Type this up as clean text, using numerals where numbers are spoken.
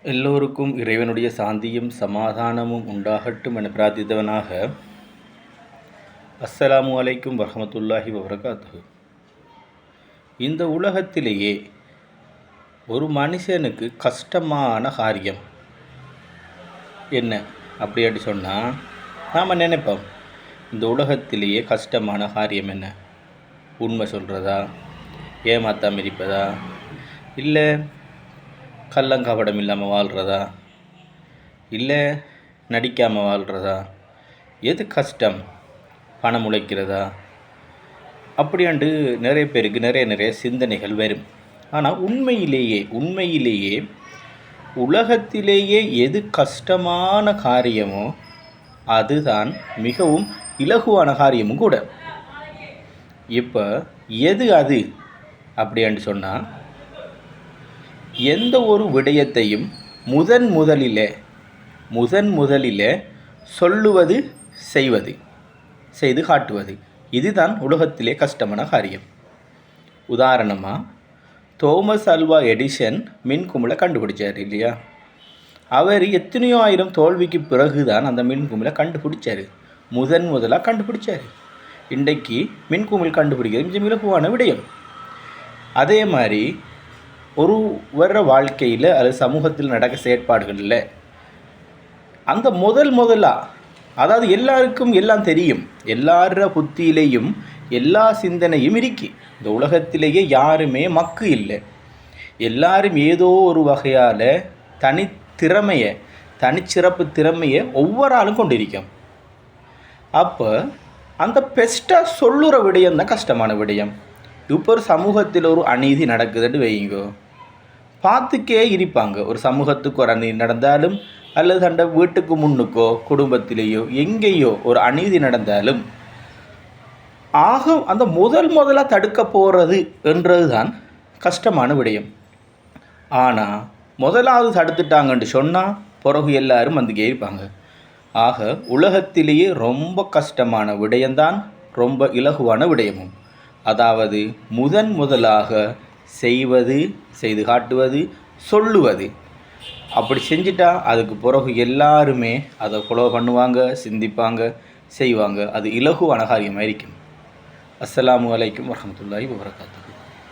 எல்லோருக்கும் இறைவனுடைய சாந்தியும் சமாதானமும் உண்டாகட்டும் என பிரார்த்தித்தவனாக அஸ்ஸலாமு அலைக்கும் வரஹ்மத்துல்லாஹி வபரகாத்துஹு. இந்த உலகத்திலேயே ஒரு மனுஷனுக்கு கஷ்டமான காரியம் என்ன அப்படி சொன்னால் நாம் நினைப்போம், இந்த உலகத்திலேயே கஷ்டமான காரியம் என்ன? உண்மை சொல்கிறதா, ஏமாத்தாமல் இருப்பதா, இல்லை கள்ளங்கபடம் இல்லாமல் வாழ்கிறதா, இல்லை நடிக்காமல் வாழ்கிறதா? எது கஷ்டம்? பணம் உழைக்கிறதா? அப்படியாண்டு நிறைய பேருக்கு நிறைய சிந்தனைகள் வரும். ஆனால் உண்மையிலேயே உலகத்திலேயே எது கஷ்டமான காரியமோ அதுதான் மிகவும் இலகுவான காரியமும் கூட. இப்போ எது அது அப்படின்ட்டு சொன்னால், எந்த ஒரு விடயத்தையும் முதலில் சொல்லுவது, செய்து காட்டுவது, இதுதான் உலகத்திலே கஷ்டமான காரியம். உதாரணமாக, தோமஸ் ஆல்வா எடிசன் மின்குமிழை கண்டுபிடிச்சார் இல்லையா? அவர் எத்தனையோ ஆயிரம் தோல்விக்கு பிறகு தான் அந்த மின்குமிழை கண்டுபிடிச்சார். முதலாக கண்டுபிடிச்சார். இன்றைக்கு மின்குமிழ் கண்டுபிடிக்கிறது மிக இலகுவான விடயம். அதே மாதிரி ஒரு வர்ற வாழ்க்கையில் அது சமூகத்தில் நடக்க செயற்பாடுகளில் அந்த முதலாக, அதாவது எல்லாருக்கும் எல்லாம் தெரியும், எல்லார புத்தியிலேயும் எல்லா சிந்தனையும் இருக்கு. இந்த உலகத்திலேயே யாருமே மக்கு இல்லை. எல்லாரும் ஏதோ ஒரு வகையால் தனிச்சிறப்பு திறமையை ஒவ்வொரு ஆளும் கொண்டிருக்கும். அப்போ அந்த பெஸ்ட்டாக சொல்லுற விடயம் தான் கஷ்டமான விடயம். இப்போ ஒரு சமூகத்தில் ஒரு அநீதி நடக்குதுன்னு வைங்கோ, பார்த்துக்கே இருப்பாங்க. ஒரு சமூகத்துக்கு ஒரு அநீதி நடந்தாலும், அல்லது அந்த வீட்டுக்கு முன்னுக்கோ குடும்பத்திலேயோ எங்கேயோ ஒரு அநீதி நடந்தாலும் அந்த முதலாக தடுக்க போகிறது என்றது தான் கஷ்டமான விடயம். ஆனால் முதலாவது தடுத்துட்டாங்கன்னு சொன்னால் பிறகு எல்லாரும் வந்துக்கே இருப்பாங்க. ஆக உலகத்திலேயே ரொம்ப கஷ்டமான விடயம்தான் ரொம்ப இலகுவான விடயமும். அதாவது முதலாக செய்து காட்டுவது, சொல்லுவது. அப்படி செஞ்சிட்டா அதுக்கு பிறகு எல்லாருமே அதை ஃபாலோ பண்ணுவாங்க, சிந்திப்பாங்க, செய்வாங்க. அது இலகுவான காரியமாக இருக்கும். அஸ்ஸலாமு அலைக்கும் வரஹ்மத்துல்லாஹி வபரகாத்துஹு.